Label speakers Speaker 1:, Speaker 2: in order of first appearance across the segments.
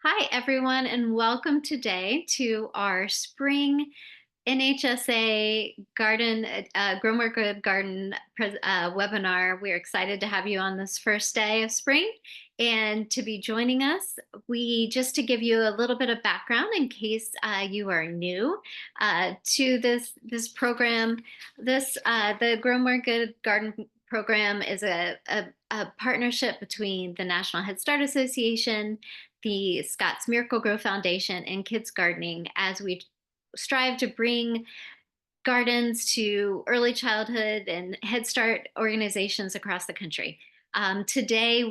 Speaker 1: Hi, everyone, and welcome today to our spring NHSA Garden, Grow More Good Garden webinar. We're excited to have you on this first day of spring and to be joining us. Just to give you a little bit of background in case you are new to this program, the Grow More Good Garden program is a partnership between the National Head Start Association, the Scott's Miracle Grow Foundation, and Kids Gardening as we strive to bring gardens to early childhood and Head Start organizations across the country. Today,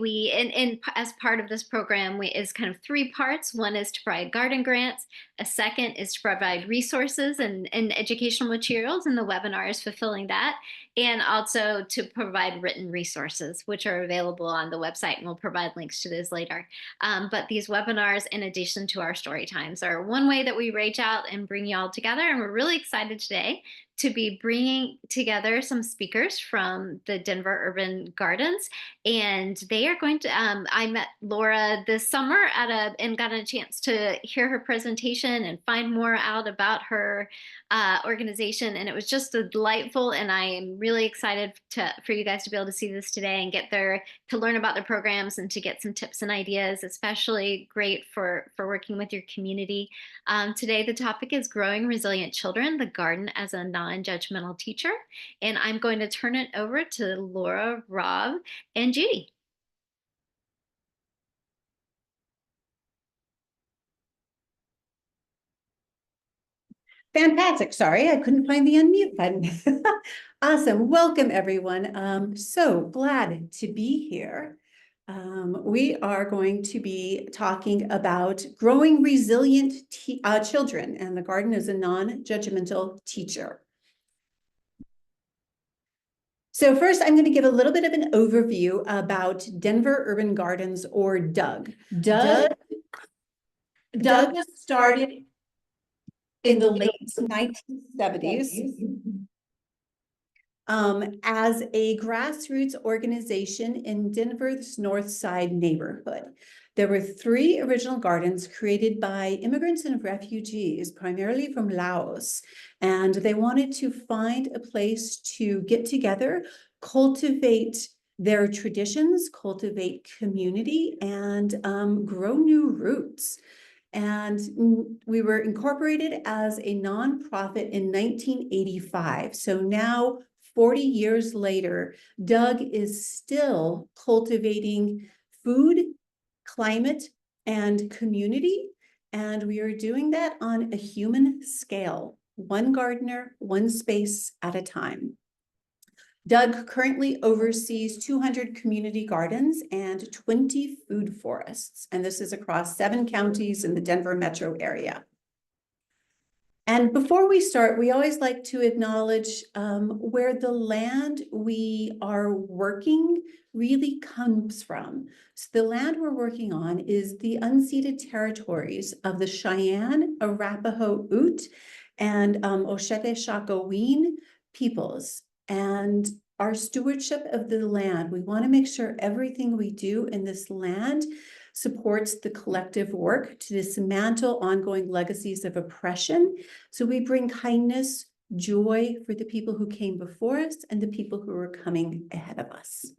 Speaker 1: as part of this program, is kind of three parts. One is to provide garden grants. A second is to provide resources and educational materials, and the webinar is fulfilling that. And also to provide written resources, which are available on the website, and we'll provide links to those later. But these webinars, in addition to our story times, are one way that we reach out and bring you all together. And we're really excited today to be bringing together some speakers from the Denver Urban Gardens. And they are going to, I met Laura this summer and got a chance to hear her presentation and find more out about her organization. And it was just delightful. And I am really excited for you guys to be able to see this today and to learn about their programs and to get some tips and ideas, especially great for working with your community. Today, the topic is Growing Resilient Children, the Garden as a Non-Judgmental Teacher. And I'm going to turn it over to Laura, Rob, and Judy.
Speaker 2: Fantastic. Sorry, I couldn't find the unmute button. Awesome. Welcome, everyone. So glad to be here. We are going to be talking about growing resilient children, and the garden is a non-judgmental teacher. So first, I'm going to give a little bit of an overview about Denver Urban Gardens, or DUG. DUG started in the late 1970s as a grassroots organization in Denver's North Side neighborhood. There were 3 original gardens created by immigrants and refugees, primarily from Laos, and they wanted to find a place to get together, cultivate their traditions, cultivate community, and grow new roots. And we were incorporated as a nonprofit in 1985. So now, 40 years later, DUG is still cultivating food, climate, and community. And we are doing that on a human scale, one gardener, one space at a time. DUG currently oversees 200 community gardens and 20 food forests, and this is across 7 counties in the Denver metro area. And before we start, we always like to acknowledge where the land we are working really comes from. So the land we're working on is the unceded territories of the Cheyenne, Arapaho, Ute, and Oshete Shakoween peoples. And our stewardship of the land, we want to make sure everything we do in this land supports the collective work to dismantle ongoing legacies of oppression. So we bring kindness, joy for the people who came before us and the people who are coming ahead of us.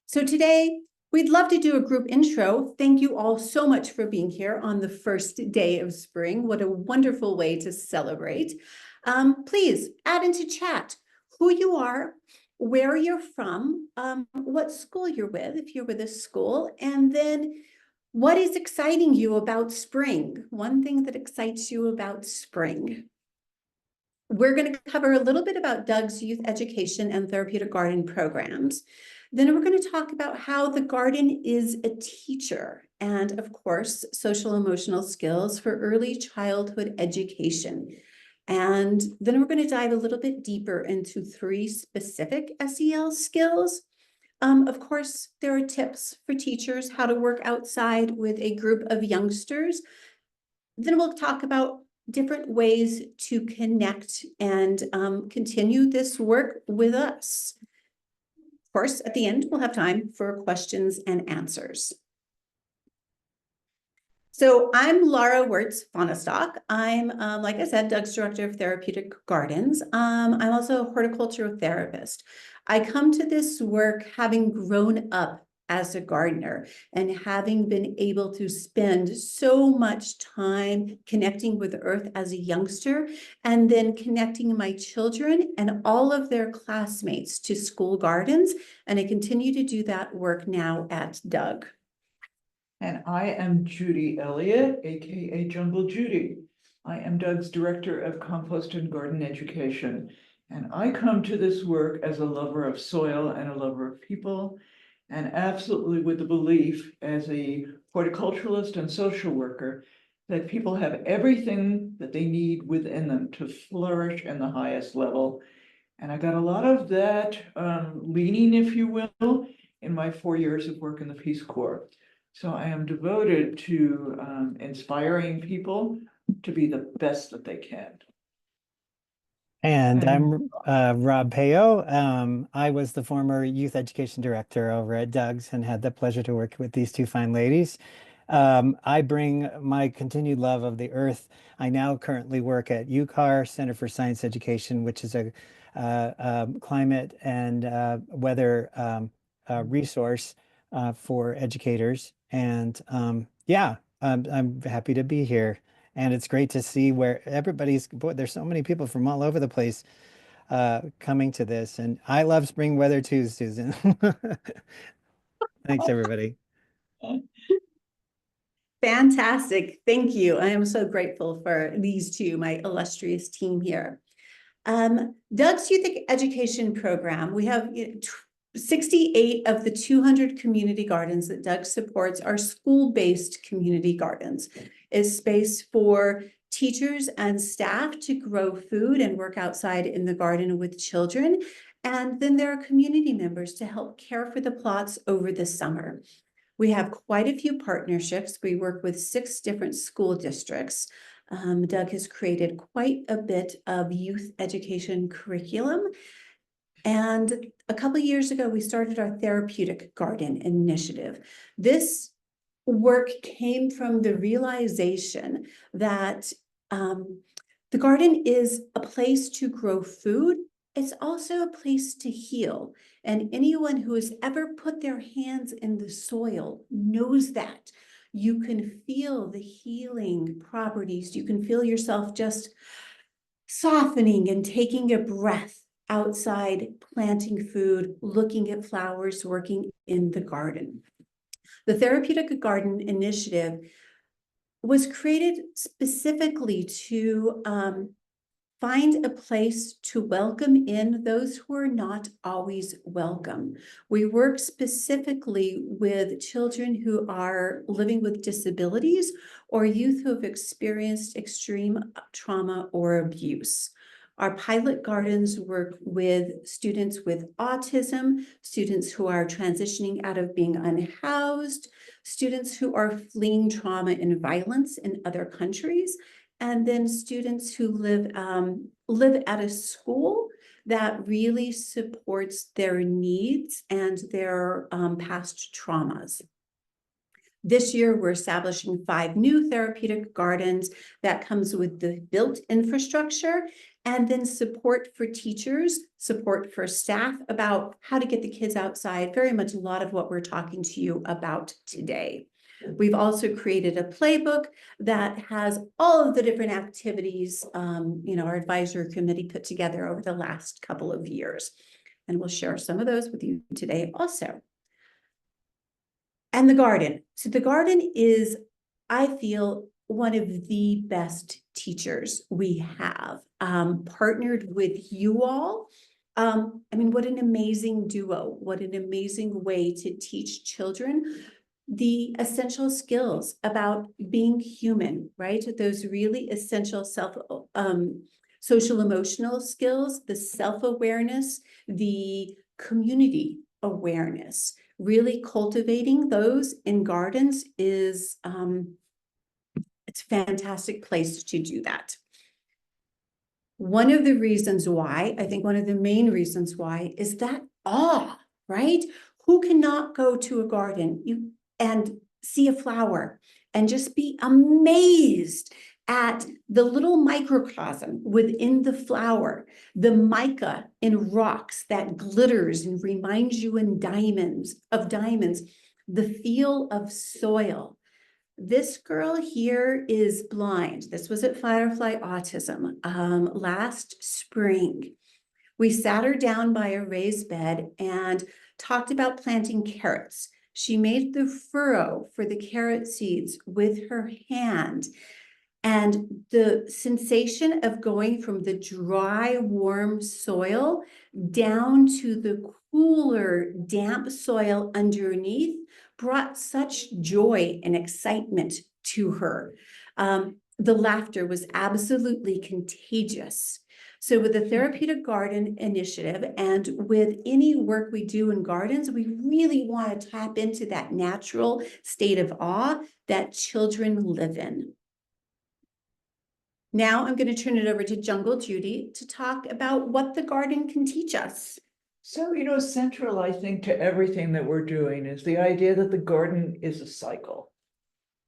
Speaker 2: So today, we'd love to do a group intro. Thank you all so much for being here on the first day of spring. What a wonderful way to celebrate. Please add into chat who you are, where you're from, what school you're with, if you're with a school, and then what is exciting you about spring? One thing that excites you about spring. We're going to cover a little bit about DUG's youth education and therapeutic garden programs. Then we're going to talk about how the garden is a teacher and, of course, social emotional skills for early childhood education. And then we're going to dive a little bit deeper into 3 specific SEL skills. Of course, there are tips for teachers how to work outside with a group of youngsters. Then we'll talk about different ways to connect and continue this work with us. Of course, at the end, we'll have time for questions and answers. So I'm Laura Wirtz-Fonestock. I'm, like I said, Doug's director of Therapeutic Gardens. I'm also a horticultural therapist. I come to this work having grown up as a gardener and having been able to spend so much time connecting with the earth as a youngster, and then connecting my children and all of their classmates to school gardens. And I continue to do that work now at Doug.
Speaker 3: And I am Judy Elliott, AKA Jungle Judy. I am Doug's Director of Compost and Garden Education. And I come to this work as a lover of soil and a lover of people, and absolutely with the belief as a horticulturalist and social worker that people have everything that they need within them to flourish in the highest level. And I got a lot of that leaning, if you will, in my 4 years of work in the Peace Corps. So I am devoted to inspiring people to be the best that they can.
Speaker 4: And I'm Rob Payo. I was the former youth education director over at Doug's and had the pleasure to work with these two fine ladies. I bring my continued love of the earth. I now currently work at UCAR, Center for Science Education, which is a climate and weather resource for educators. And yeah, I'm happy to be here. And it's great to see where everybody's, boy, there's so many people from all over the place coming to this. And I love spring weather too, Susan. Thanks, everybody.
Speaker 2: Fantastic. Thank you. I am so grateful for these two, my illustrious team here. Doug's Youth Education Program, we have 68 of the 200 community gardens that Doug supports are school-based community gardens. It's space for teachers and staff to grow food and work outside in the garden with children. And then there are community members to help care for the plots over the summer. We have quite a few partnerships. We work with 6 different school districts. Doug has created quite a bit of youth education curriculum. And a couple of years ago, we started our Therapeutic Garden initiative. This work came from the realization that the garden is a place to grow food. It's also a place to heal. And anyone who has ever put their hands in the soil knows that. You can feel the healing properties. You can feel yourself just softening and taking a breath outside, planting food, looking at flowers, working in the garden. The Therapeutic Garden Initiative was created specifically to find a place to welcome in those who are not always welcome. We work specifically with children who are living with disabilities or youth who have experienced extreme trauma or abuse. Our pilot gardens work with students with autism, students who are transitioning out of being unhoused, students who are fleeing trauma and violence in other countries, and then students who live at a school that really supports their needs and their past traumas. This year, we're establishing 5 new therapeutic gardens that comes with the built infrastructure, and then support for teachers, support for staff about how to get the kids outside, very much a lot of what we're talking to you about today. We've also created a playbook that has all of the different activities, our advisory committee put together over the last couple of years. And we'll share some of those with you today also. And the garden. So the garden is, I feel, one of the best teachers we have, partnered with you all. What an amazing duo, what an amazing way to teach children the essential skills about being human, right? Those really essential social emotional skills, the self-awareness, the community awareness. Really cultivating those in gardens is it's a fantastic place to do that. One of the reasons why, I think one of the main reasons why, is that awe, right? Who cannot go to a garden and see a flower and just be amazed at the little microcosm within the flower, the mica in rocks that glitters and reminds you in diamonds, the feel of soil. This girl here is blind. This was at Firefly Autism last spring. We sat her down by a raised bed and talked about planting carrots. She made the furrow for the carrot seeds with her hand. And the sensation of going from the dry, warm soil down to the cooler, damp soil underneath brought such joy and excitement to her. The laughter was absolutely contagious. So with the Therapeutic Garden Initiative and with any work we do in gardens, we really want to tap into that natural state of awe that children live in. Now I'm going to turn it over to Jungle Judy to talk about what the garden can teach us.
Speaker 3: So, central, I think, to everything that we're doing is the idea that the garden is a cycle.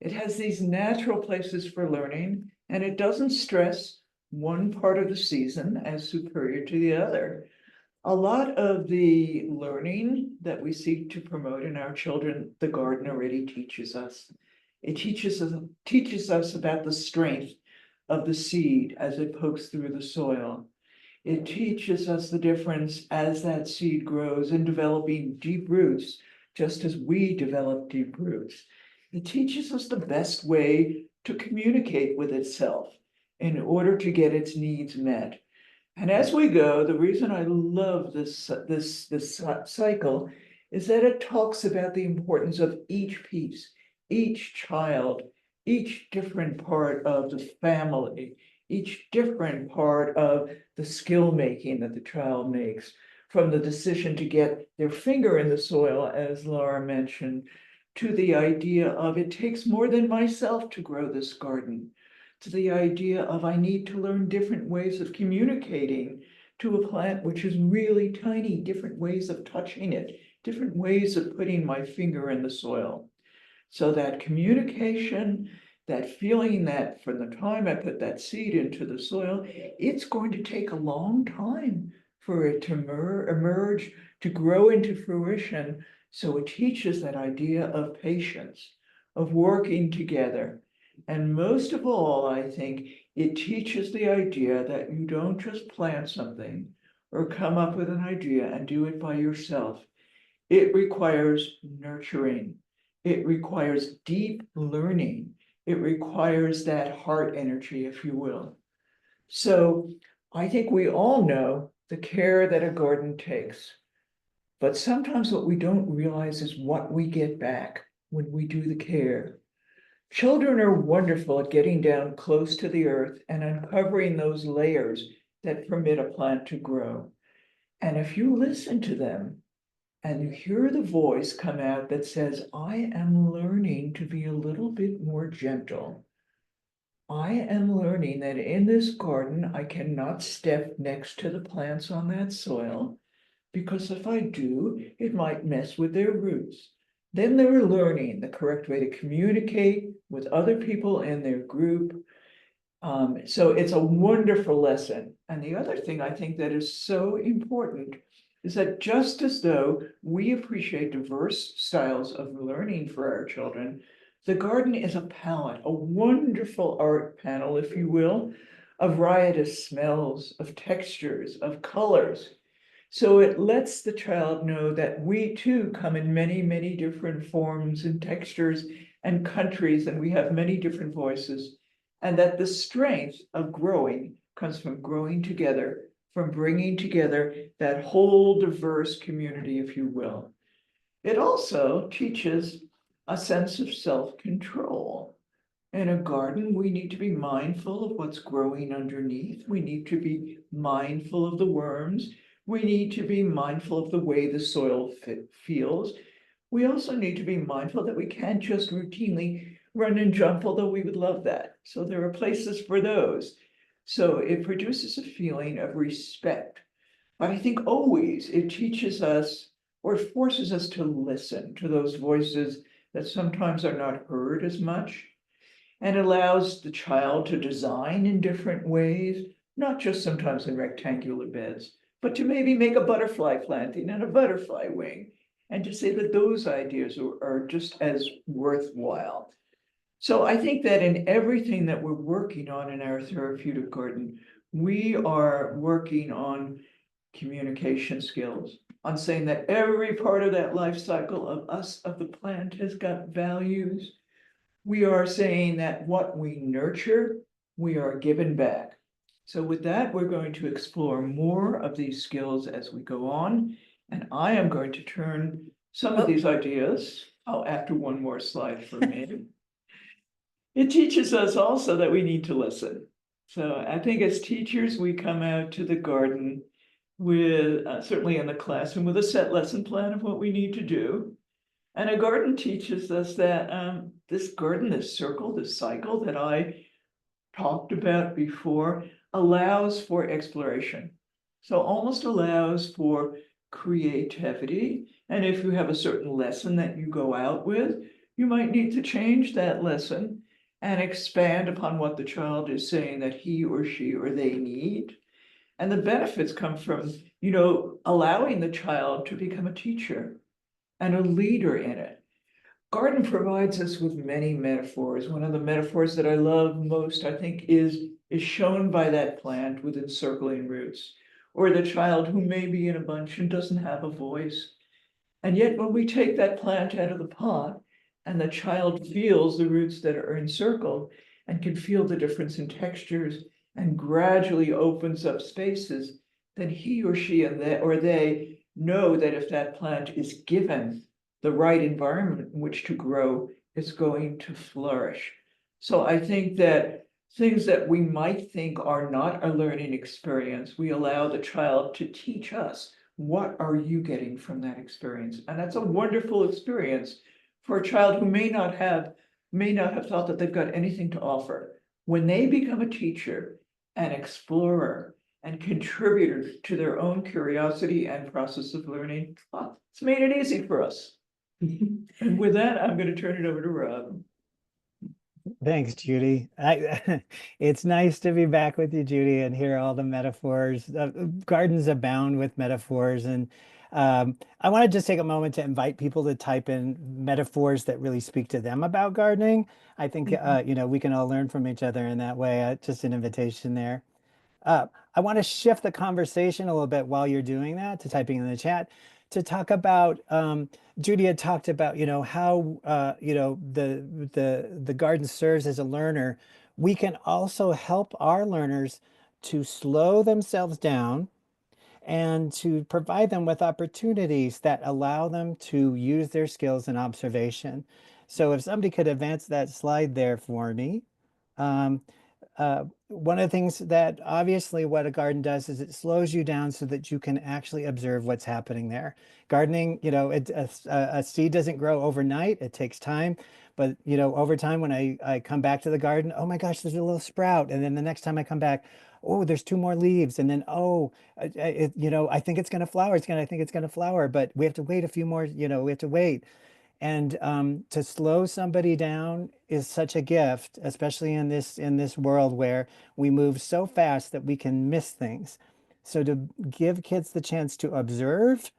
Speaker 3: It has these natural places for learning, and it doesn't stress one part of the season as superior to the other. A lot of the learning that we seek to promote in our children, the garden already teaches us. It teaches us about the strength of the seed as it pokes through the soil. It teaches us the difference as that seed grows in developing deep roots, just as we develop deep roots. It teaches us the best way to communicate with itself in order to get its needs met. And as we go, the reason I love this cycle is that it talks about the importance of each piece, each child, each different part of the family, each different part of the skill making that the child makes, from the decision to get their finger in the soil, as Laura mentioned, to the idea of it takes more than myself to grow this garden, to the idea of I need to learn different ways of communicating to a plant which is really tiny, different ways of touching it, different ways of putting my finger in the soil. So that communication, that feeling that from the time I put that seed into the soil, it's going to take a long time for it to emerge, to grow into fruition. So it teaches that idea of patience, of working together. And most of all, I think it teaches the idea that you don't just plant something or come up with an idea and do it by yourself. It requires nurturing. It requires deep learning. It requires that heart energy, if you will. So I think we all know the care that a garden takes. But sometimes what we don't realize is what we get back when we do the care. Children are wonderful at getting down close to the earth and uncovering those layers that permit a plant to grow. And if you listen to them and you hear the voice come out that says, I am learning to be a little bit more gentle. I am learning that in this garden, I cannot step next to the plants on that soil, because if I do, it might mess with their roots. Then they're learning the correct way to communicate with other people in their group. So it's a wonderful lesson. And the other thing I think that is so important is that just as though we appreciate diverse styles of learning for our children, the garden is a palette, a wonderful art panel, if you will, of riotous smells, of textures, of colors. So it lets the child know that we too come in many, many different forms and textures and countries, and we have many different voices, and that the strength of growing comes from growing together, from bringing together that whole diverse community, if you will. It also teaches a sense of self-control. In a garden, we need to be mindful of what's growing underneath. We need to be mindful of the worms. We need to be mindful of the way the soil feels. We also need to be mindful that we can't just routinely run and jump, although we would love that. So there are places for those. So it produces a feeling of respect. But I think always it teaches us or forces us to listen to those voices that sometimes are not heard as much. and allows the child to design in different ways, not just sometimes in rectangular beds, but to maybe make a butterfly planting and a butterfly wing, and to say that those ideas are just as worthwhile. So I think that in everything that we're working on in our therapeutic garden, we are working on communication skills, on saying that every part of that life cycle of us, of the plant, has got values. We are saying that what we nurture, we are given back. So with that, we're going to explore more of these skills as we go on. And I am going to turn some of these ideas, oh, after one more slide for me. It teaches us also that we need to listen. So I think as teachers, we come out to the garden with, certainly in the classroom, with a set lesson plan of what we need to do. And a garden teaches us that this garden, this circle, this cycle that I talked about before, allows for exploration. So almost allows for creativity. And if you have a certain lesson that you go out with, you might need to change that lesson and expand upon what the child is saying that he or she or they need. And the benefits come from, allowing the child to become a teacher and a leader in it. Garden provides us with many metaphors. One of the metaphors that I love most, I think, is shown by that plant with encircling roots, or the child who may be in a bunch and doesn't have a voice. And yet when we take that plant out of the pot and the child feels the roots that are encircled and can feel the difference in textures and gradually opens up spaces, then he or she and they know that if that plant is given the right environment in which to grow, it's going to flourish. So I think that things that we might think are not a learning experience, we allow the child to teach us. What are you getting from that experience? And that's a wonderful experience for a child who may not have thought that they've got anything to offer. When they become a teacher, an explorer, and contributor to their own curiosity and process of learning, well, it's made it easy for us. And with that, I'm going to turn it over to Rob.
Speaker 4: Thanks, Judy. It's nice to be back with you, Judy, and hear all the metaphors. Gardens abound with metaphors, and I want to just take a moment to invite people to type in metaphors that really speak to them about gardening. I think we can all learn from each other in that way. Just an invitation there. I want to shift the conversation a little bit while you're doing that, to typing in the chat, to talk about, Judy had talked about, how, the garden serves as a learner. We can also help our learners to slow themselves down and to provide them with opportunities that allow them to use their skills and observation. So if somebody could advance that slide there for me. Um, one of the things that obviously what a garden does is it slows you down so that you can actually observe what's happening there. Gardening, a seed doesn't grow overnight. It takes time. But, over time, when I come back to the garden, oh my gosh, there's a little sprout. And then the next time I come back, oh, there's two more leaves. And then, I think it's going to flower. I think it's going to flower. But we have to wait a few more, we have to wait. And to slow somebody down is such a gift, especially in this world where we move so fast that we can miss things. So to give kids the chance to observe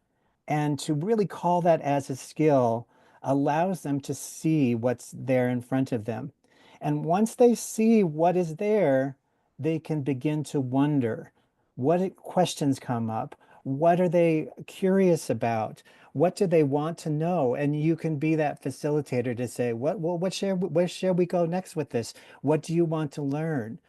Speaker 4: and to really call that as a skill allows them to see what's there in front of them. And once they see what is there, they can begin to wonder what questions come up. What are they curious about? What do they want to know? And you can be that facilitator to say, where shall we go next with this? What do you want to learn?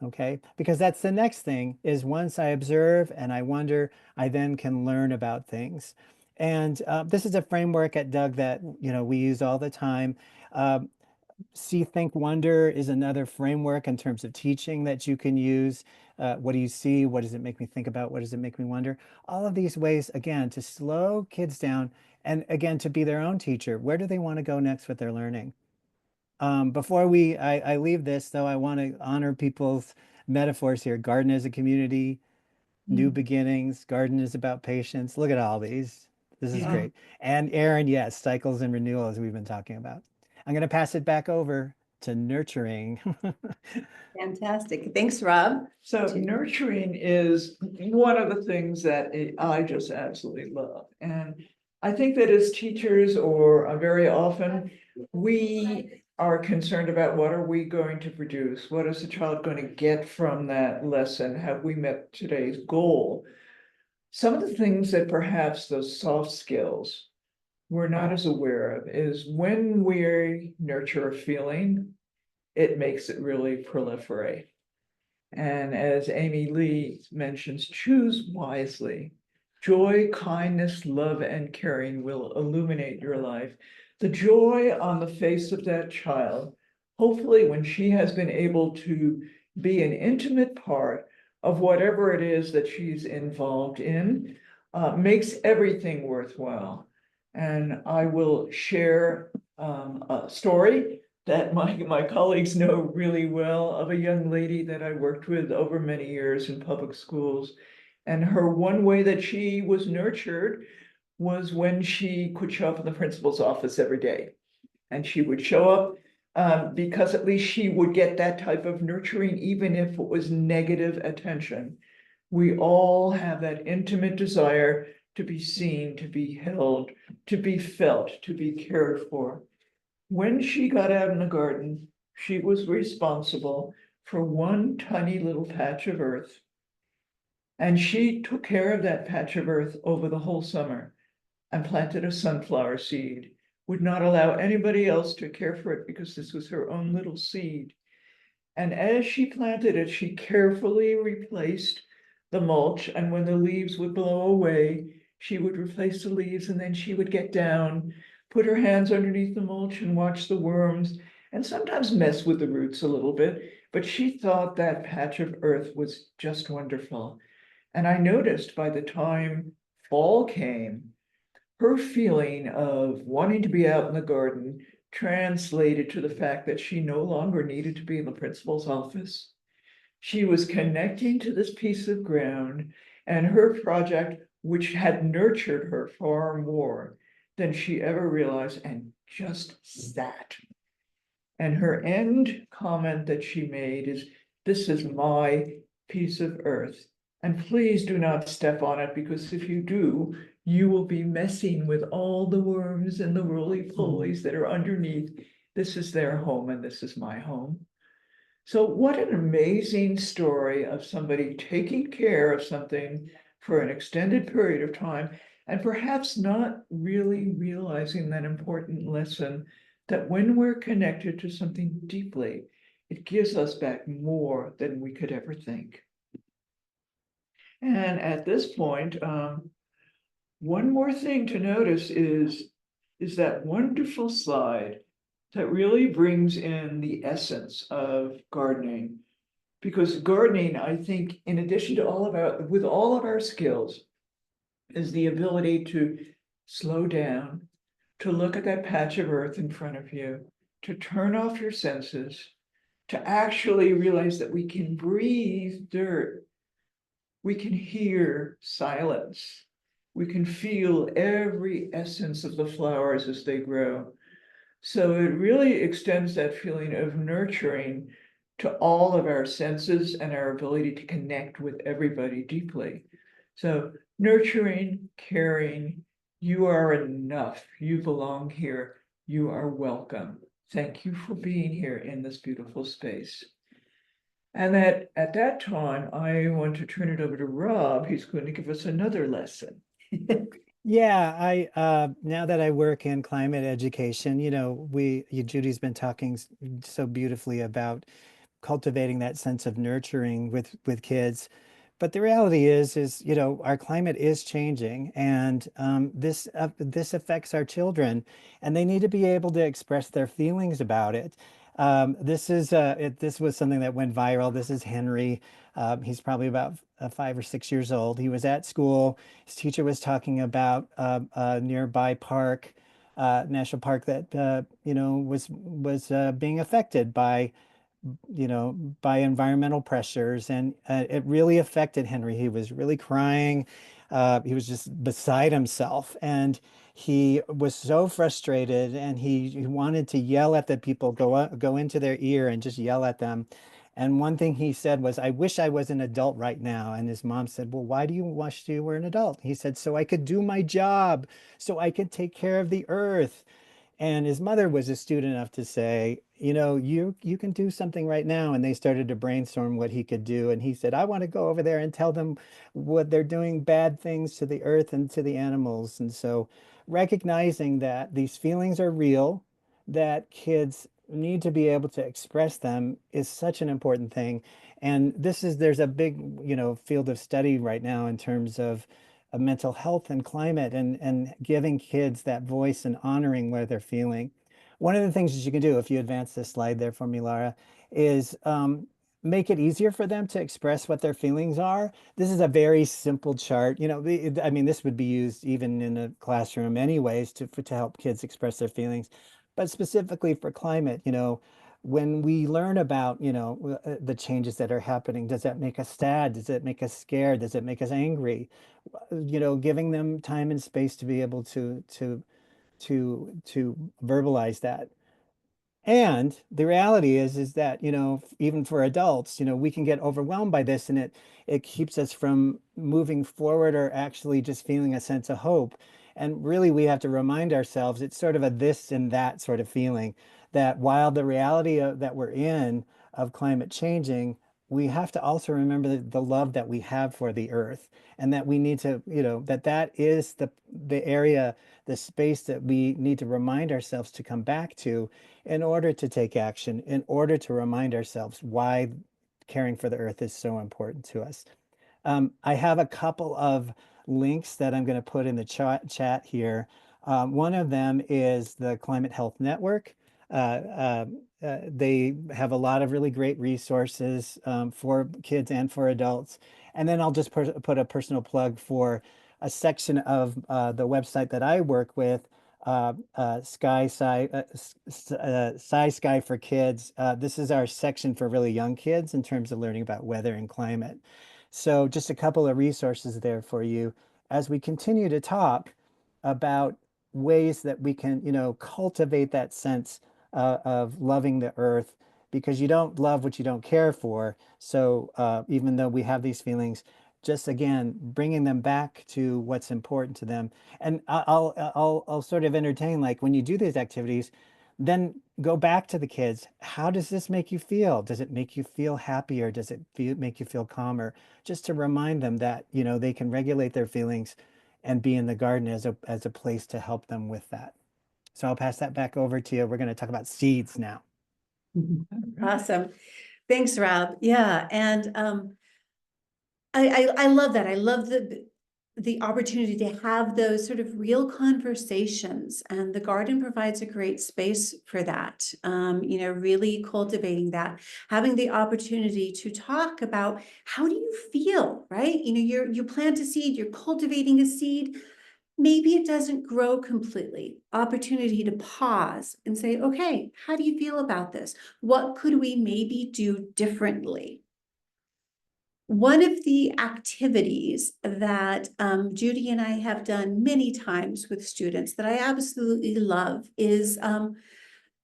Speaker 4: Okay, because that's the next thing is once I observe and I wonder, I then can learn about things. And this is a framework at Doug that we use all the time. Um, See, Think, Wonder is another framework in terms of teaching that you can use. What do you see? What does it make me think about? What does it make me wonder? All of these ways, again, to slow kids down and again, to be their own teacher. Where do they want to go next with their learning? Before I leave this, though, I want to honor people's metaphors here. Garden as a community, new beginnings, garden is about patience. Look at all these. This is great. And Aaron, yes, cycles and renewals we've been talking about. I'm going to pass it back over. to nurturing.
Speaker 2: Fantastic. Thanks, Rob.
Speaker 3: So nurturing is one of the things that I just absolutely love. And I think that as teachers, or very often, we are concerned about what are we going to produce? What is the child going to get from that lesson? Have we met today's goal? Some of the things that perhaps those soft skills we're not as aware of is when we nurture a feeling, it makes it really proliferate. And as Amy Lee mentions, choose wisely. Joy, kindness, love, and caring will illuminate your life. The joy on the face of that child, hopefully when she has been able to be an intimate part of whatever it is that she's involved in, makes everything worthwhile. And I will share a story that my colleagues know really well, of a young lady that I worked with over many years in public schools. And her one way that she was nurtured was when she could show up in the principal's office every day. And she would show up because at least she would get that type of nurturing, even if it was negative attention. We all have that intimate desire to be seen, to be held, to be felt, to be cared for. When she got out in the garden, she was responsible for one tiny little patch of earth. And she took care of that patch of earth over the whole summer and planted a sunflower seed, would not allow anybody else to care for it because this was her own little seed. And as she planted it, she carefully replaced the mulch. And when the leaves would blow away, she would replace the leaves, and then she would get down, put her hands underneath the mulch and watch the worms, and sometimes mess with the roots a little bit. But she thought that patch of earth was just wonderful. And I noticed by the time fall came, her feeling of wanting to be out in the garden translated to the fact that she no longer needed to be in the principal's office. She was connecting to this piece of ground and her project, which had nurtured her far more than she ever realized, and just sat. And her end comment that she made is, "This is my piece of earth. And please do not step on it, because if you do, you will be messing with all the worms and the roly-polies that are underneath. This is their home and this is my home." So what an amazing story of somebody taking care of something for an extended period of time, and perhaps not really realizing that important lesson that when we're connected to something deeply, it gives us back more than we could ever think. And at this point, one more thing to notice is that wonderful slide that really brings in the essence of gardening. Because gardening, I think, in addition to with all of our skills, is the ability to slow down, to look at that patch of earth in front of you, to turn off your senses, to actually realize that we can breathe dirt, we can hear silence, we can feel every essence of the flowers as they grow. So it really extends that feeling of nurturing to all of our senses and our ability to connect with everybody deeply. So nurturing, caring, you are enough. You belong here. You are welcome. Thank you for being here in this beautiful space. And at that time, I want to turn it over to Rob. He's going to give us another lesson.
Speaker 4: Yeah, I now that I work in climate education, Judy's been talking so beautifully about cultivating that sense of nurturing with kids. But the reality is our climate is changing, and this affects our children, and they need to be able to express their feelings about it. This was something that went viral. This is Henry. He's probably about 5 or 6 years old. He was at school. His teacher was talking about a nearby park, national park that was being affected by environmental pressures, and it really affected Henry. He was really crying. He was just beside himself, and he was so frustrated and he wanted to yell at the people, go into their ear and just yell at them. And one thing he said was, I wish I was an adult right now. And his mom said, well, why do you wish you were an adult? He said, so I could do my job, so I could take care of the earth. And his mother was astute enough to say, you can do something right now. And they started to brainstorm what he could do. And he said, I want to go over there and tell them what they're doing bad things to the earth and to the animals. And so recognizing that these feelings are real, that kids need to be able to express them is such an important thing. And there's a big, field of study right now in terms of mental health and climate and giving kids that voice and honoring what they're feeling. One of the things that you can do, if you advance this slide there for me, Laura, is make it easier for them to express what their feelings are. This is a very simple chart. I mean, this would be used even in a classroom anyways to help kids express their feelings. But specifically for climate, when we learn about, the changes that are happening, does that make us sad? Does it make us scared? Does it make us angry? Giving them time and space to be able to verbalize that. And the reality is that, even for adults, we can get overwhelmed by this, and it keeps us from moving forward or actually just feeling a sense of hope. And really, we have to remind ourselves it's sort of a this and that sort of feeling, that while the reality that we're in of climate changing, we have to also remember the love that we have for the earth, and that we need to, that is the area, the space that we need to remind ourselves to come back to in order to take action, in order to remind ourselves why caring for the earth is so important to us. I have a couple of links that I'm going to put in the chat here. One of them is the Climate Health Network. They have a lot of really great resources for kids and for adults. And then I'll just put a personal plug for a section of the website that I work with, Sky for Kids. This is our section for really young kids in terms of learning about weather and climate. So just a couple of resources there for you as we continue to talk about ways that we can, cultivate that sense of loving the earth, because you don't love what you don't care for. So even though we have these feelings, just again, bringing them back to what's important to them. And I'll sort of entertain, like, when you do these activities, then go back to the kids. How does this make you feel? Does it make you feel happier? Does it make you feel calmer? Just to remind them that, they can regulate their feelings and be in the garden as a place to help them with that. So I'll pass that back over to you. We're going to talk about seeds now.
Speaker 2: Awesome. Thanks, Rob. Yeah. And I love that. I love the opportunity to have those sort of real conversations, and the garden provides a great space for that. Really cultivating that, having the opportunity to talk about, how do you feel, right? You plant a seed, you're cultivating a seed. Maybe it doesn't grow completely. Opportunity to pause and say, okay, how do you feel about this? What could we maybe do differently? One of the activities that Judy and I have done many times with students that I absolutely love is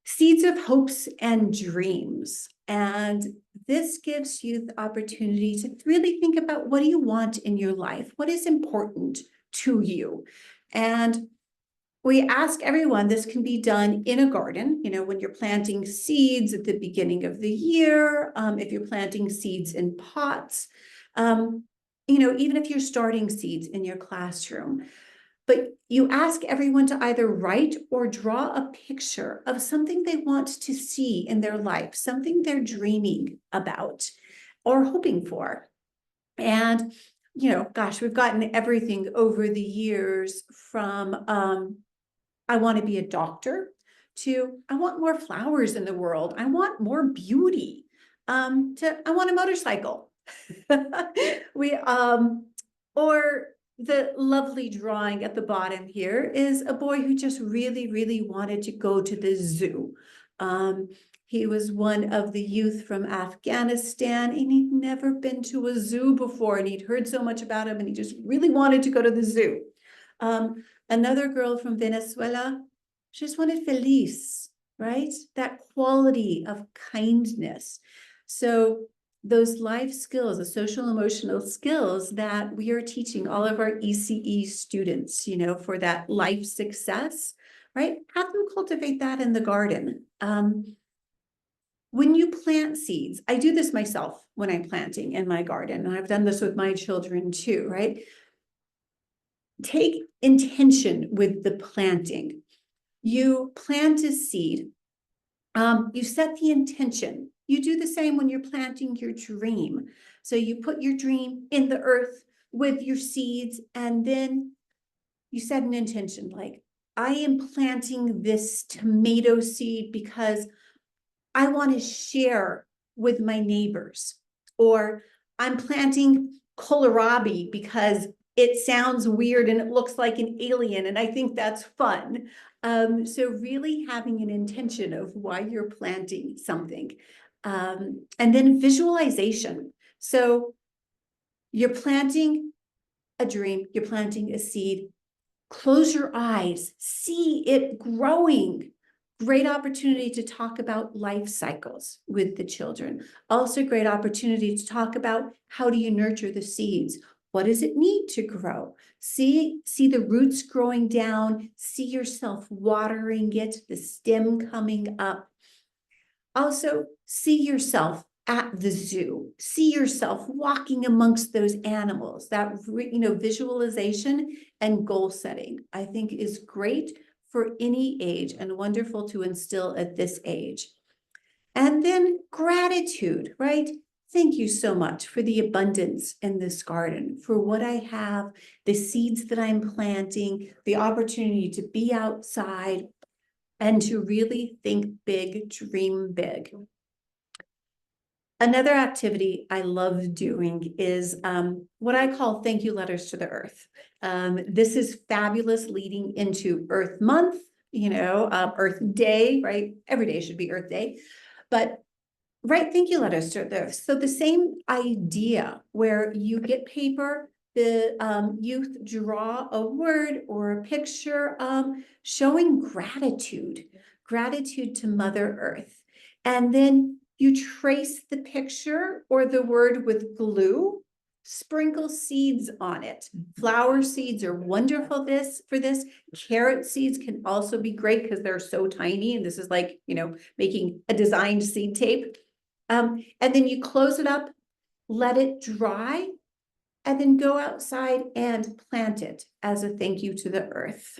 Speaker 2: Seeds of Hopes and Dreams. And this gives you the opportunity to really think about, what do you want in your life? What is important to you? And we ask everyone, this can be done in a garden, when you're planting seeds at the beginning of the year, if you're planting seeds in pots, even if you're starting seeds in your classroom. But you ask everyone to either write or draw a picture of something they want to see in their life, something they're dreaming about or hoping for. And, gosh, we've gotten everything over the years from, I want to be a doctor, to I want more flowers in the world. I want more beauty, to I want a motorcycle. We, or the lovely drawing at the bottom here is a boy who just really, really wanted to go to the zoo. He was one of the youth from Afghanistan, and he'd never been to a zoo before, and he'd heard so much about him, and he just really wanted to go to the zoo. Another girl from Venezuela, she just wanted feliz, right? That quality of kindness. So those life skills, the social emotional skills that we are teaching all of our ECE students, you know, for that life success, right? Have them cultivate that in the garden. When you plant seeds, I do this myself when I'm planting in my garden, and I've done this with my children too, right? Take intention with the planting. You plant a seed. You set the intention. You do the same when you're planting your dream. So you put your dream in the earth with your seeds, and then you set an intention like, I am planting this tomato seed because I want to share with my neighbors, or I'm planting kohlrabi because it sounds weird and it looks like an alien, and I think that's fun. So really having an intention of why you're planting something. And then visualization. So you're planting a dream, you're planting a seed. Close your eyes, see it growing. Great opportunity to talk about life cycles with the children. Also great opportunity to talk about how do you nurture the seeds? What does it need to grow? See the roots growing down, see yourself watering it, the stem coming up. Also, see yourself at the zoo. See yourself walking amongst those animals. That, visualization and goal setting, I think, is great for any age and wonderful to instill at this age. And then gratitude, right? Thank you so much for the abundance in this garden, for what I have, the seeds that I'm planting, the opportunity to be outside, and to really think big, dream big. Another activity I love doing is what I call thank you letters to the earth. This is fabulous leading into Earth Month, Earth Day, right? Every day should be Earth Day, but write thank you letters to the earth. So the same idea where you get paper, the youth draw a word or a picture showing gratitude to Mother Earth. And then you trace the picture or the word with glue, sprinkle seeds on it. Flower seeds are wonderful for this. Carrot seeds can also be great because they're so tiny. And this is like, making a designed seed tape. And then you close it up, let it dry, and then go outside and plant it as a thank you to the earth.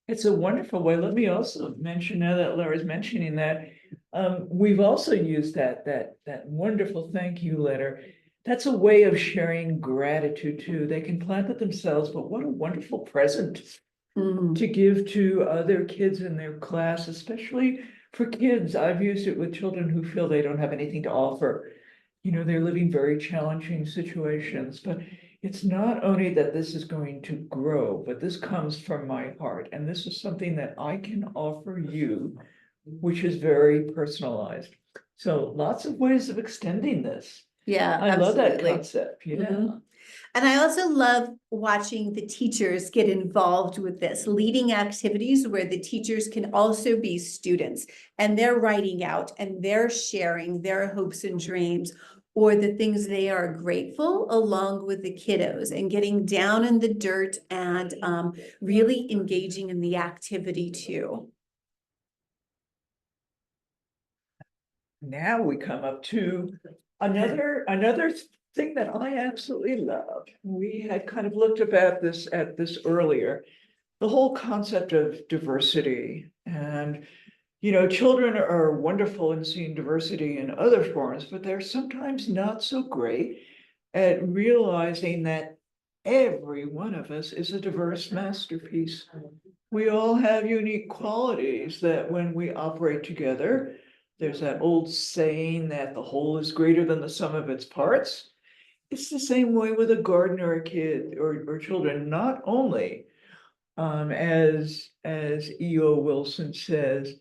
Speaker 3: It's a wonderful way. Let me also mention, now that Laura's mentioning that, we've also used that wonderful thank you letter. That's a way of sharing gratitude too. They can plant it themselves, but what a wonderful present to give to other kids in their class, especially for kids. I've used it with children who feel they don't have anything to offer. They're living very challenging situations, but it's not only that this is going to grow, but this comes from my heart. And this is something that I can offer you, which is very personalized. So lots of ways of extending this.
Speaker 2: Yeah,
Speaker 3: I love that
Speaker 2: absolutely.
Speaker 3: concept,
Speaker 2: And I also love watching the teachers get involved with this, leading activities where the teachers can also be students, and they're writing out and they're sharing their hopes and dreams or the things they are grateful along with the kiddos, and getting down in the dirt and really engaging in the activity too.
Speaker 3: Now we come up to another thing that I absolutely love. We had kind of looked at this earlier, the whole concept of diversity. And children are wonderful in seeing diversity in other forms, but they're sometimes not so great at realizing that every one of us is a diverse masterpiece. We all have unique qualities that when we operate together, there's that old saying that the whole is greater than the sum of its parts. It's the same way with a garden or a kid or children. Not only, as E.O. Wilson says,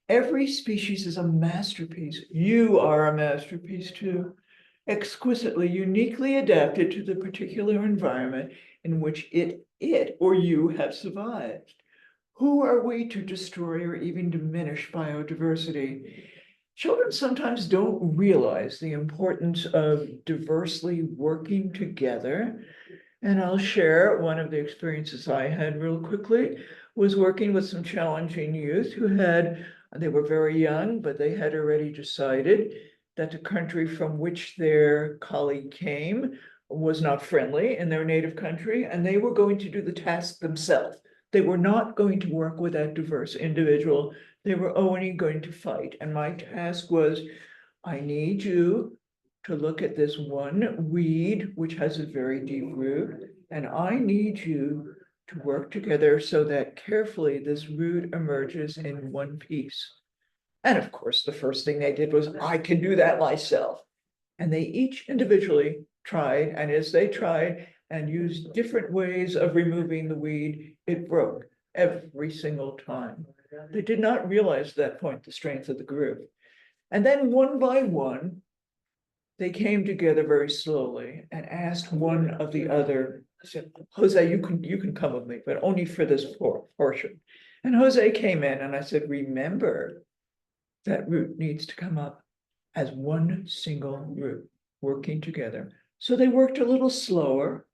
Speaker 3: every species is a masterpiece. You are a masterpiece too, exquisitely, uniquely adapted to the particular environment in which it it or you have survived. Who are we to destroy or even diminish biodiversity? Children sometimes don't realize the importance of diversely working together. And I'll share one of the experiences I had real quickly, was working with some challenging youth who they were very young, but they had already decided that the country from which their colleague came was not friendly in their native country, and they were going to do the task themselves. They were not going to work with that diverse individual. They were only going to fight. And my task was, I need you to look at this one weed, which has a very deep root, and I need you to work together so that carefully this root emerges in one piece. And of course, the first thing they did was, I can do that myself. And they each individually tried, and as they tried and used different ways of removing the weed, it broke every single time. They did not realize at that point the strength of the group. And then one by one, they came together very slowly and asked one of the other, said, Jose, you can come with me, but only for this portion. And Jose came in and I said, remember, that root needs to come up as one single root, working together. So they worked a little slower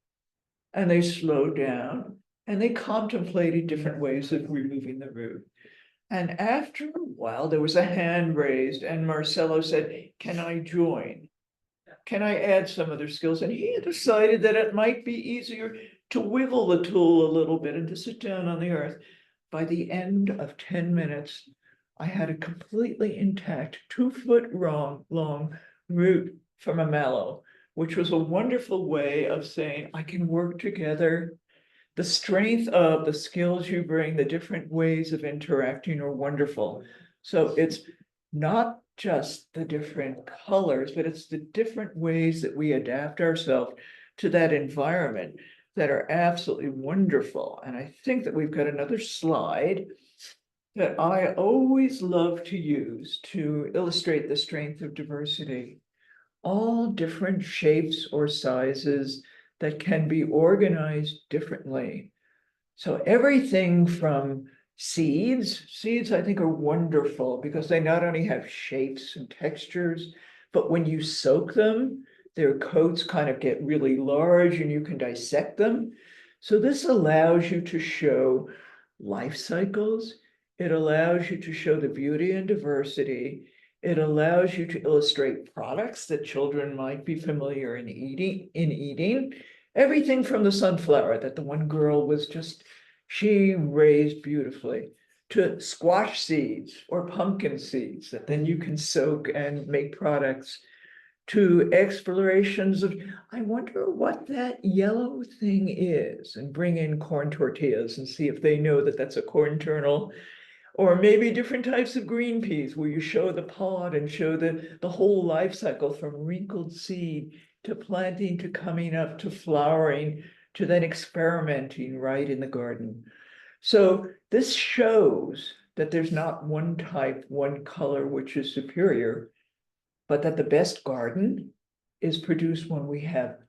Speaker 3: and they slowed down and they contemplated different ways of removing the root. And after a while, there was a hand raised and Marcelo said, can I join? Can I add some other skills? And he decided that it might be easier to wiggle the tool a little bit and to sit down on the earth. By the end of 10 minutes, I had a completely intact 2-foot long root from a mallow, which was a wonderful way of saying, I can work together. The strength of the skills you bring, the different ways of interacting are wonderful. So it's not just the different colors, but it's the different ways that we adapt ourselves to that environment that are absolutely wonderful. And I think that we've got another slide that I always love to use to illustrate the strength of diversity. All different shapes or sizes that can be organized differently. So everything from seeds I think are wonderful because they not only have shapes and textures, but when you soak them, their coats kind of get really large and you can dissect them. So this allows you to show life cycles. It allows you to show the beauty and diversity. It allows you to illustrate products that children might be familiar in eating. Everything from the sunflower that the one girl was just, she raised beautifully, to squash seeds or pumpkin seeds that then you can soak and make products, to explorations of, I wonder what that yellow thing is, and bring in corn tortillas and see if they know that that's a corn kernel. Or maybe different types of green peas where you show the pod and show the whole life cycle from wrinkled seed to planting to coming up to flowering to then experimenting right in the garden. So this shows that there's not one type, one color which is superior, but that the best garden is produced when we have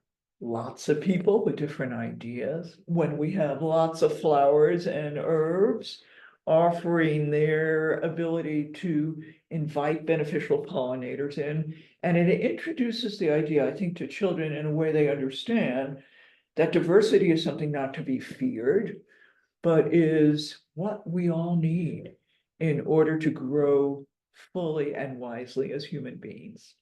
Speaker 3: lots of people with different ideas, when we have lots of flowers and herbs offering their ability to invite beneficial pollinators in. And it introduces the idea, I think, to children in a way they understand that diversity is something not to be feared, but is what we all need in order to grow fully and wisely as human beings.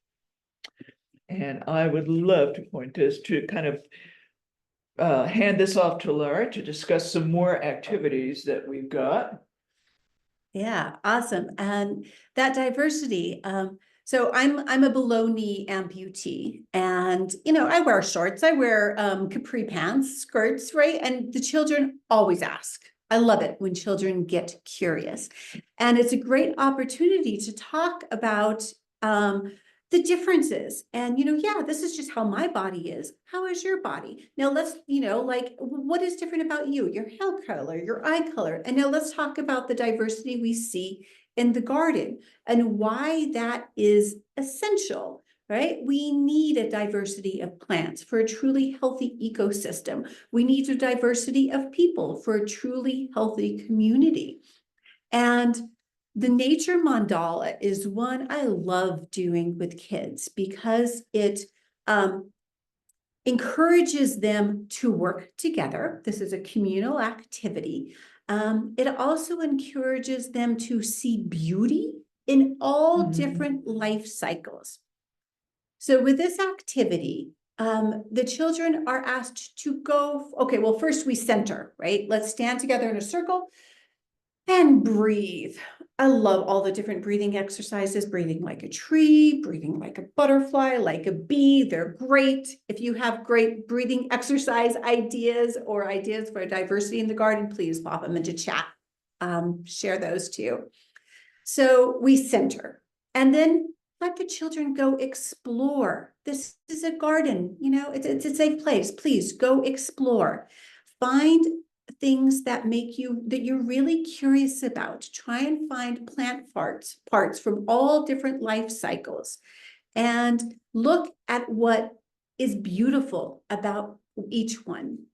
Speaker 3: And I would love to point this to kind of hand this off to Laura to discuss some more activities that we've got.
Speaker 2: Yeah, awesome. And that diversity. So I'm a below knee amputee, and I wear shorts, I wear capri pants, skirts, right? And the children always ask. I love it when children get curious, and it's a great opportunity to talk about the differences. And yeah, this is just how my body is. How is your body? Now let's, like, what is different about you, your hair color, your eye color? And now let's talk about the diversity we see in the garden and why that is essential right? We need a diversity of plants for a truly healthy ecosystem. We need a diversity of people for a truly healthy community. And the nature mandala is one I love doing with kids because it encourages them to work together. This is a communal activity. It also encourages them to see beauty in all different life cycles. So with this activity, the children are asked to go, okay, well, first we center, right? Let's stand together in a circle and breathe. I love all the different breathing exercises, breathing like a tree, breathing like a butterfly, like a bee. They're great. If you have great breathing exercise ideas or ideas for diversity in the garden, please pop them into chat. Share those too. So we center and then let the children go explore. This is a garden, you know, it's a safe place. Please go explore. Find things that make you, that you're really curious about. Try and find plant parts from all different life cycles and look at what is beautiful about each one.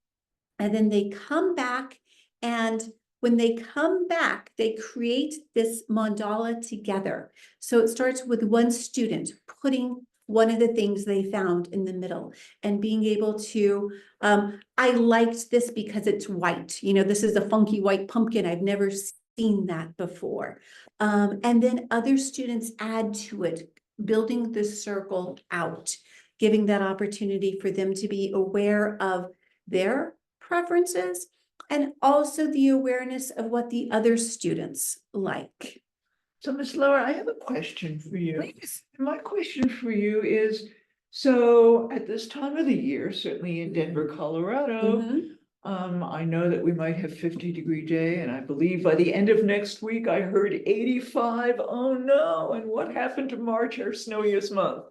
Speaker 2: And then they come back, and when they come back, they create this mandala together. So it starts with one student putting one of the things they found in the middle and being able to, I liked this because it's white. You know, this is a funky white pumpkin. I've never seen that before. And then other students add to it, building the circle out, giving that opportunity for them to be aware of their preferences and also the awareness of what the other students like.
Speaker 3: So, Miss Laura, I have a question for you.
Speaker 2: Please.
Speaker 3: My question for you is, so at this time of the year, certainly in Denver, Colorado, I know that we might have 50-degree day, and I believe by the end of next week, I heard 85. Oh no, and what happened to March, our snowiest month?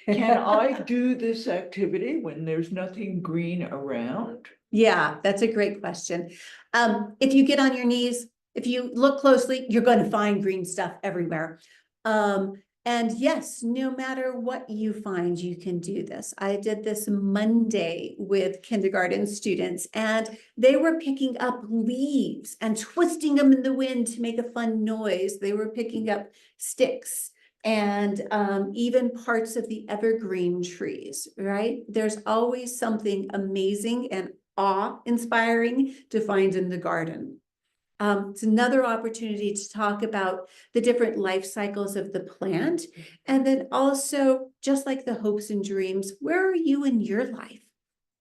Speaker 3: Can I do this activity when there's nothing green around?
Speaker 2: Yeah, that's a great question. If you get on your knees, if you look closely, you're going to find green stuff everywhere. And yes, no matter what you find, you can do this. I did this Monday with kindergarten students, and they were picking up leaves and twisting them in the wind to make a fun noise. They were picking up sticks and even parts of the evergreen trees, right? There's always something amazing and awe-inspiring to find in the garden. It's another opportunity to talk about the different life cycles of the plant. And then also, just like the hopes and dreams, where are you in your life?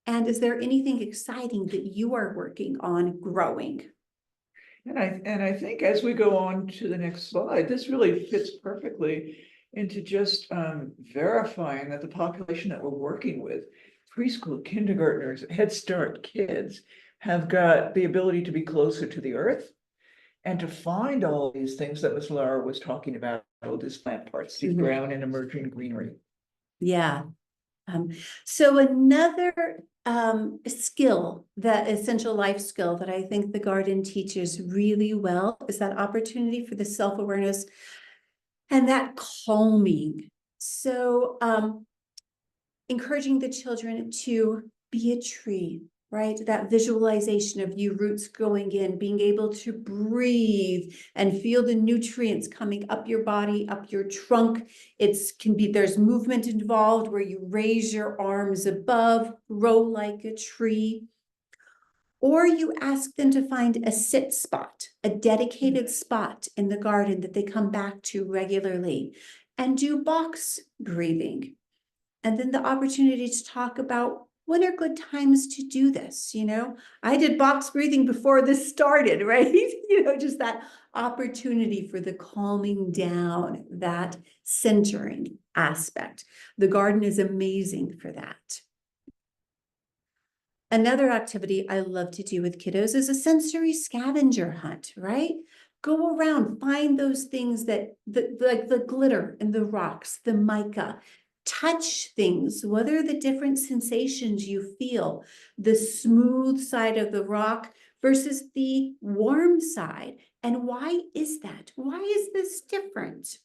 Speaker 2: And is there anything exciting that you are working on growing?
Speaker 3: And I think as we go on to the next slide, this really fits perfectly into just verifying that the population that we're working with, preschool, kindergartners, Head Start kids, have got the ability to be closer to the earth and to find all these things that Ms. Laura was talking about, all these plant parts, the brown and emerging greenery.
Speaker 2: Yeah. So another skill, that essential life skill that I think the garden teaches really well is that opportunity for the self-awareness and that calming. So encouraging the children to be a tree, right? That visualization of you roots going in, being able to breathe and feel the nutrients coming up your body, up your trunk. There's movement involved where you raise your arms above, grow like a tree. Or you ask them to find a sit spot, a dedicated spot in the garden that they come back to regularly and do box breathing. And then the opportunity to talk about when are good times to do this. You know, I did box breathing before this started, right? You know, just that opportunity for the calming down, that centering aspect. The garden is amazing for that. Another activity I love to do with kiddos is a sensory scavenger hunt, right? Go around, find those things like the glitter and the rocks, the mica. Touch things. What are the different sensations you feel? The smooth side of the rock versus the warm side. And why is that? Why is this different?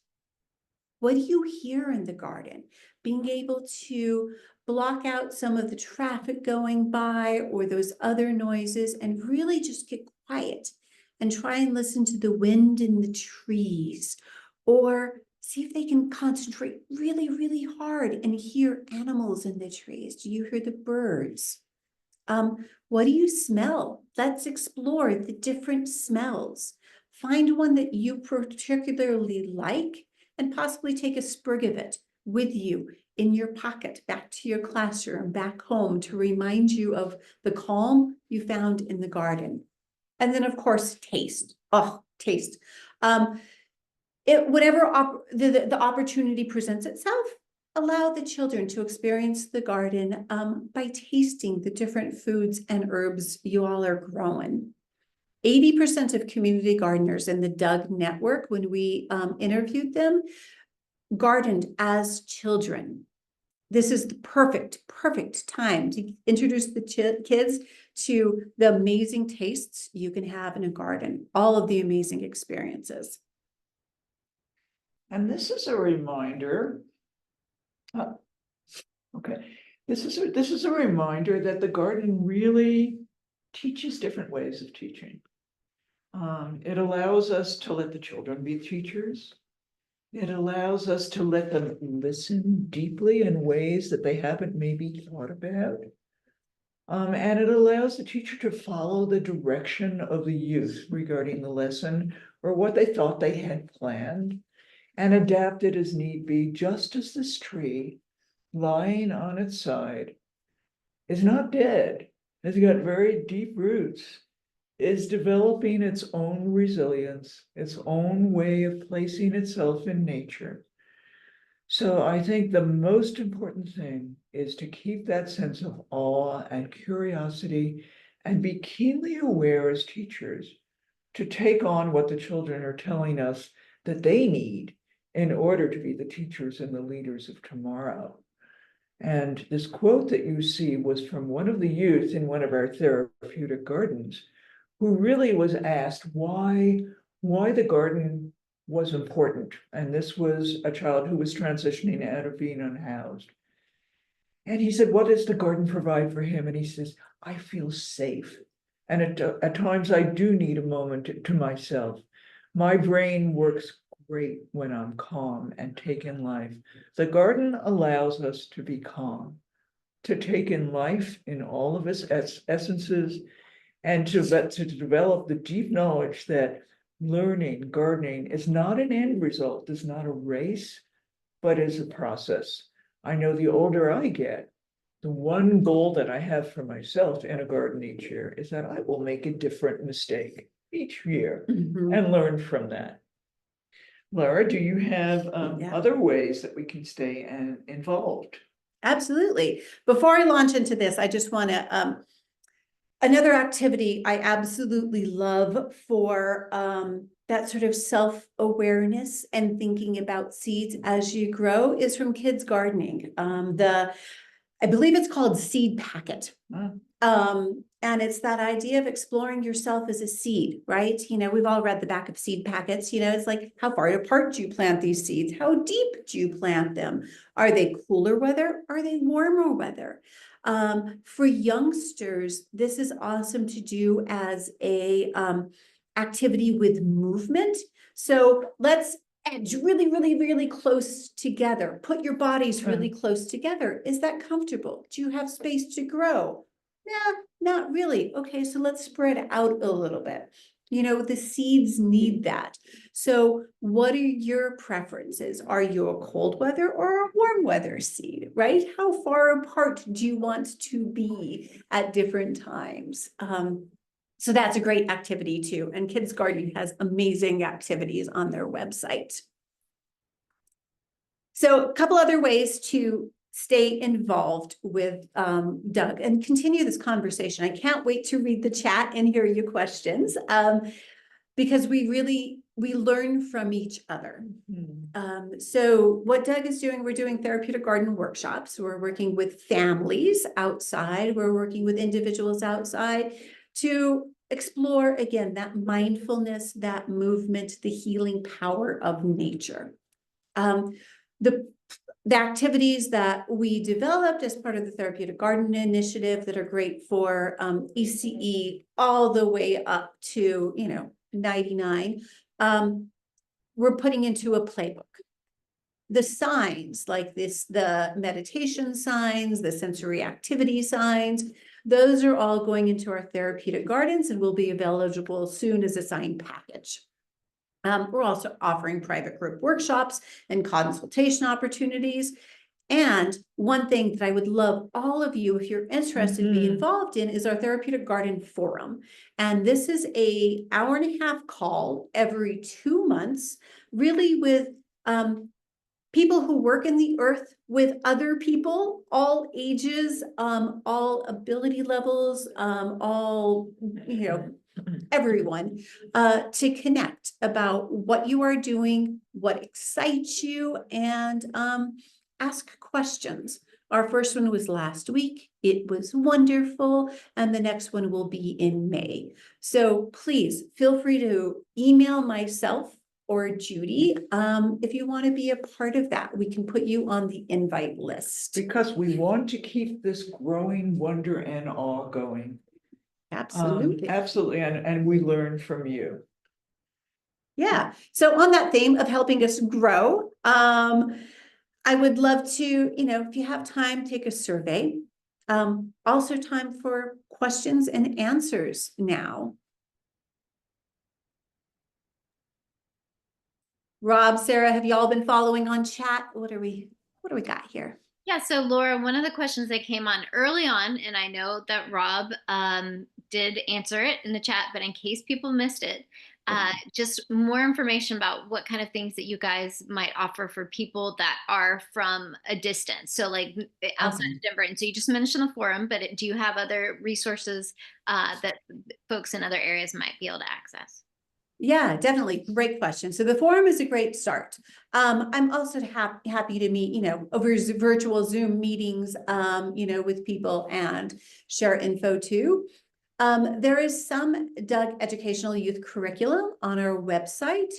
Speaker 2: What do you hear in the garden? Being able to block out some of the traffic going by or those other noises and really just get quiet and try and listen to the wind in the trees, or see if they can concentrate really, really hard and hear animals in the trees. Do you hear the birds? What do you smell? Let's explore the different smells. Find one that you particularly like and possibly take a sprig of it with you in your pocket back to your classroom, back home, to remind you of the calm you found in the garden. And then, of course, taste. Oh, taste. Whenever the opportunity presents itself, allow the children to experience the garden by tasting the different foods and herbs you all are growing. 80% of community gardeners in the Doug network, when we interviewed them, gardened as children. This is the perfect time to introduce the kids to the amazing tastes you can have in a garden, all of the amazing experiences.
Speaker 3: And this is a reminder. Okay, this is a reminder that the garden really teaches different ways of teaching. It allows us to let the children be teachers. It allows us to let them listen deeply in ways that they haven't maybe thought about. And it allows the teacher to follow the direction of the youth regarding the lesson or what they thought they had planned, and adapt it as need be, just as this tree lying on its side is not dead, has got very deep roots, is developing its own resilience, its own way of placing itself in nature. So I think the most important thing is to keep that sense of awe and curiosity and be keenly aware as teachers to take on what the children are telling us that they need in order to be the teachers and the leaders of tomorrow. And this quote that you see was from one of the youth in one of our therapeutic gardens, who really was asked why the garden was important. And this was a child who was transitioning out of being unhoused. And he said, what does the garden provide for him? And he says, I feel safe. And at times I do need a moment to myself. My brain works great when I'm calm and take in life. The garden allows us to be calm, to take in life in all of its essences, and to develop the deep knowledge that learning, gardening is not an end result, is not a race, but is a process. I know the older I get, the one goal that I have for myself in a garden each year is that I will make a different mistake each year and learn from that. Laura, do you have other ways that we can stay involved?
Speaker 2: Absolutely. Before I launch into this, I just want to, another activity I absolutely love for that sort of self-awareness and thinking about seeds as you grow is from kids gardening. I believe it's called Seed Packet. And it's that idea of exploring yourself as a seed, right? You know, we've all read the back of seed packets. You know, it's like, how far apart do you plant these seeds? How deep do you plant them? Are they cooler weather? Are they warmer weather? For youngsters, this is awesome to do as a activity with movement. So let's edge really, really, really close together. Put your bodies really close together. Is that comfortable? Do you have space to grow? Nah, not really. Okay, so let's spread out a little bit. You know, the seeds need that. So what are your preferences? Are you a cold weather or a warm weather seed, right? How far apart do you want to be at different times? So that's a great activity too. And Kids Gardening has amazing activities on their website. So a couple other ways to stay involved with Doug and continue this conversation. I can't wait to read the chat and hear your questions because we learn from each other. So what Doug is doing, we're doing therapeutic garden workshops. We're working with families outside. We're working with individuals outside to explore, again, that mindfulness, that movement, the healing power of nature. The activities that we developed as part of the Therapeutic Garden Initiative that are great for ECE all the way up to, 99, we're putting into a playbook. The signs like this, the meditation signs, the sensory activity signs, those are all going into our therapeutic gardens and will be available soon as a sign package. We're also offering private group workshops and consultation opportunities. And one thing that I would love all of you, if you're interested, to be involved in is our Therapeutic Garden Forum. And this is an hour-and-a-half call every 2 months, really with people who work in the earth with other people, all ages, all ability levels, all, everyone, to connect about what you are doing, what excites you, and ask questions. Our first one was last week. It was wonderful. And the next one will be in May. So please feel free to email myself or Judy, if you want to be a part of that. We can put you on the invite list.
Speaker 3: Because we want to keep this growing wonder and awe going.
Speaker 2: Absolutely.
Speaker 3: Absolutely, and we learn from you.
Speaker 2: Yeah. So on that theme of helping us grow, I would love to, if you have time, take a survey. Also time for questions and answers now. Rob, Sarah, have you all been following on chat? What do we got here?
Speaker 1: Yeah, so Laura, one of the questions that came on early on, and I know that Rob did answer it in the chat, but in case people missed it, just more information about what kind of things that you guys might offer for people that are from a distance. So like outside of Denver. And so you just mentioned the forum, but do you have other resources that folks in other areas might be able to access?
Speaker 2: Yeah, definitely. Great question. So the forum is a great start. I'm also happy to meet, over virtual Zoom meetings, with people and share info too. There is some Doug educational youth curriculum on our website.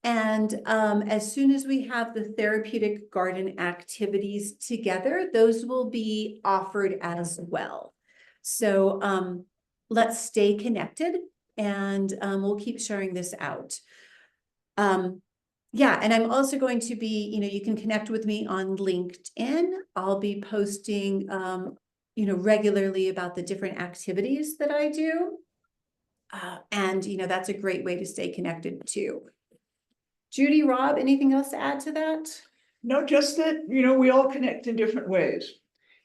Speaker 2: And as soon as we have the therapeutic garden activities together, those will be offered as well. So let's stay connected. And we'll keep sharing this out. Yeah, and I'm also going to be, you can connect with me on LinkedIn. I'll be posting, regularly about the different activities that I do. And, that's a great way to stay connected too. Judy, Rob, anything else to add to that?
Speaker 3: No, just that, we all connect in different ways.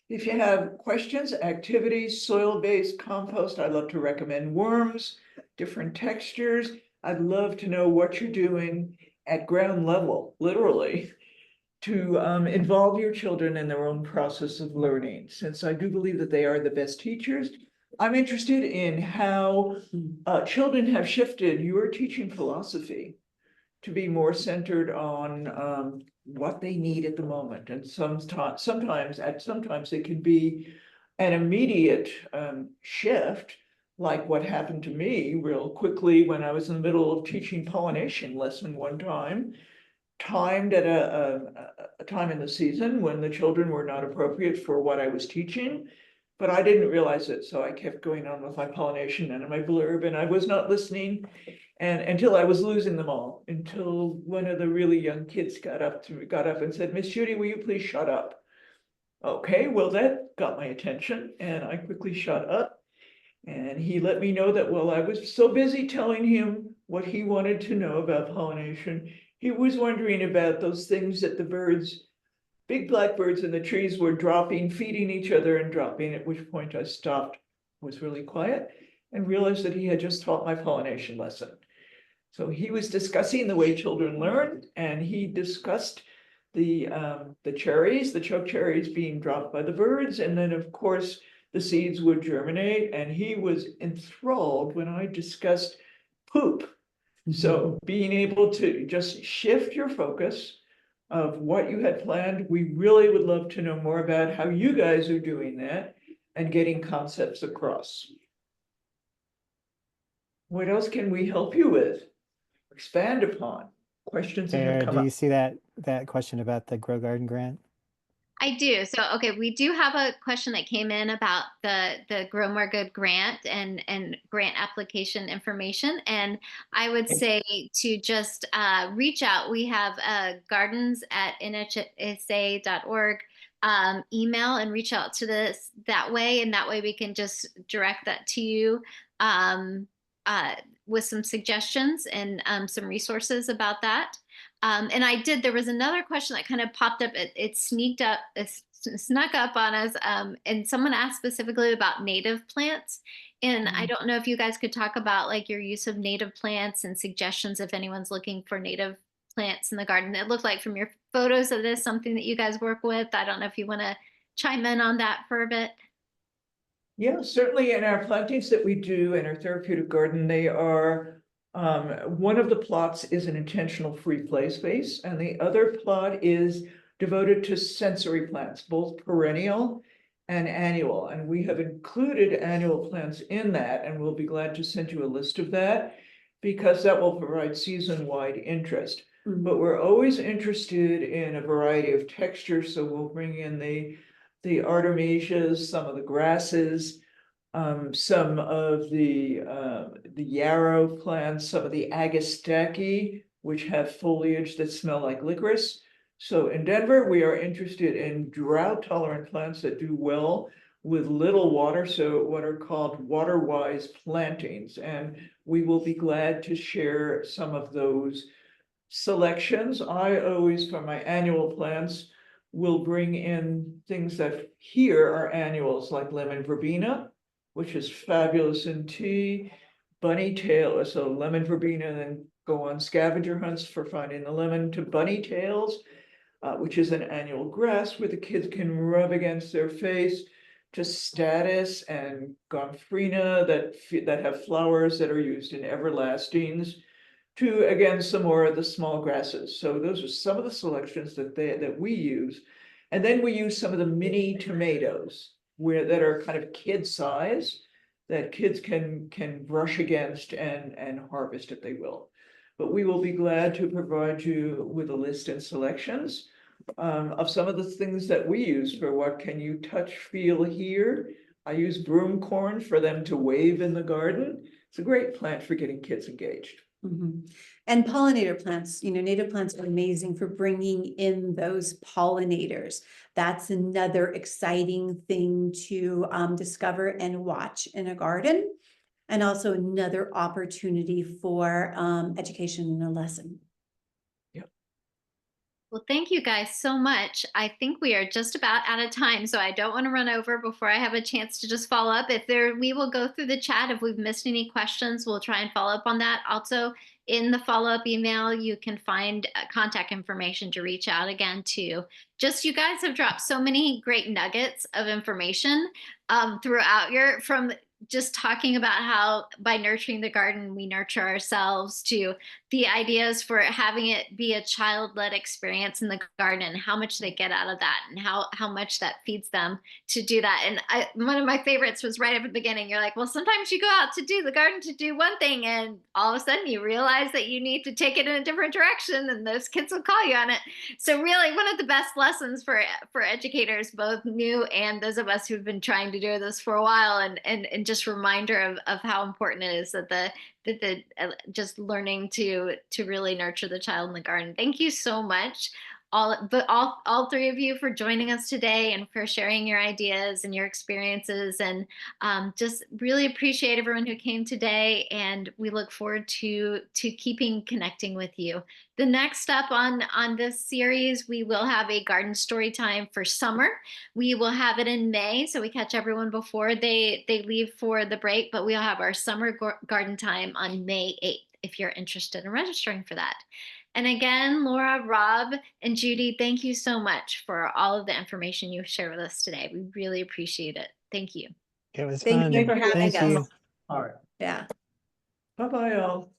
Speaker 3: If you have questions, activities, soil-based compost, I'd love to recommend worms, different textures. I'd love to know what you're doing at ground level, literally, to involve your children in their own process of learning. Since I do believe that they are the best teachers, I'm interested in how children have shifted your teaching philosophy to be more centered on what they need at the moment. And sometimes it can be an immediate shift, like what happened to me real quickly when I was in the middle of teaching pollination lesson one time, timed at a time in the season when the children were not appropriate for what I was teaching. But I didn't realize it, so I kept going on with my pollination and my blurb, and I was not listening. And until I was losing them all, until one of the really young kids got up and said, "Miss Judy, will you please shut up?" Okay, well, that got my attention, and I quickly shut up. And he let me know that while I was so busy telling him what he wanted to know about pollination, he was wondering about those things that the birds, big blackbirds in the trees, were dropping, feeding each other and dropping, at which point I stopped, was really quiet, and realized that he had just taught my pollination lesson. So he was discussing the way children learn, and he discussed the cherries, the choke cherries being dropped by the birds, and then of course the seeds would germinate, and he was enthralled when I discussed poop. So being able to just shift your focus of what you had planned, we really would love to know more about how you guys are doing that and getting concepts across. What else can we help you with? Expand upon? questions that have
Speaker 4: Sarah,
Speaker 3: come
Speaker 4: do you
Speaker 3: up.
Speaker 4: see that question about the Grow Garden grant?
Speaker 1: I do. So, okay, we do have a question that came in about the Grow More Good grant and grant application information. And I would say to just reach out. We have gardens@nhsa.org email, and reach out to this that way. And that way we can just direct that to you um, with some suggestions and some resources about that. And there was another question that kind of popped up. It snuck up on us. And someone asked specifically about native plants. And I don't know if you guys could talk about like your use of native plants and suggestions if anyone's looking for native plants in the garden. It looked like from your photos that is something that you guys work with. I don't know if you want to chime in on that for a bit.
Speaker 3: Yeah, certainly in our plantings that we do in our therapeutic garden, they are, one of the plots is an intentional free play space, and the other plot is devoted to sensory plants, both perennial and annual. And we have included annual plants in that, and we'll be glad to send you a list of that because that will provide season-wide interest. But we're always interested in a variety of textures, so we'll bring in the artemisias, some of the grasses, some of the yarrow plants, some of the agastache, which have foliage that smell like licorice. So in Denver, we are interested in drought-tolerant plants that do well with little water, so what are called water-wise plantings. And we will be glad to share some of those selections. I always, for my annual plants, will bring in things that here are annuals, like lemon verbena, which is fabulous in tea, bunny tail, so lemon verbena, then go on scavenger hunts for finding the lemon, to bunny tails, which is an annual grass where the kids can rub against their face, to status and gomphrena that have flowers that are used in everlastings, to again some more of the small grasses. So those are some of the selections that we use. And then we use some of the mini tomatoes that are kind of kid size that kids can brush against and harvest if they will. But we will be glad to provide you with a list and selections of some of the things that we use for what can you touch, feel, hear. I use broom corn for them to wave in the garden. It's a great plant for getting kids engaged.
Speaker 2: And pollinator plants, native plants are amazing for bringing in those pollinators. That's another exciting thing to discover and watch in a garden, and also another opportunity for education in a lesson.
Speaker 1: Well, thank you guys so much. I think we are just about out of time, so I don't want to run over before I have a chance to just follow up. We will go through the chat. If we've missed any questions, we'll try and follow up on that. Also, in the follow-up email, you can find contact information to reach out again to. You guys have dropped so many great nuggets of information throughout from just talking about how by nurturing the garden, we nurture ourselves, to the ideas for having it be a child-led experience in the garden, and how much they get out of that, and how much that feeds them to do that. And one of my favorites was right at the beginning. You're like, well, sometimes you go out to do the garden to do one thing, and all of a sudden you realize that you need to take it in a different direction, and those kids will call you on it. So really one of the best lessons for educators, both new and those of us who've been trying to do this for a while, and just reminder of how important it is that just learning to really nurture the child in the garden. Thank you so much, all three of you, for joining us today and for sharing your ideas and your experiences, and just really appreciate everyone who came today, and we look forward to keeping connecting with you. The next step on this series, we will have a garden story time for summer. We will have it in May, so we catch everyone before they leave for the break, but we'll have our summer garden time on May 8th if you're interested in registering for that. And again, Laura, Rob, and Judy, thank you so much for all of the information you've shared with us today. We really appreciate it. Thank you.
Speaker 4: It was
Speaker 2: Thank
Speaker 4: fun.
Speaker 2: you for having
Speaker 4: Thank
Speaker 2: us.
Speaker 4: you.
Speaker 3: All right.
Speaker 2: Yeah.
Speaker 3: Bye-bye, all.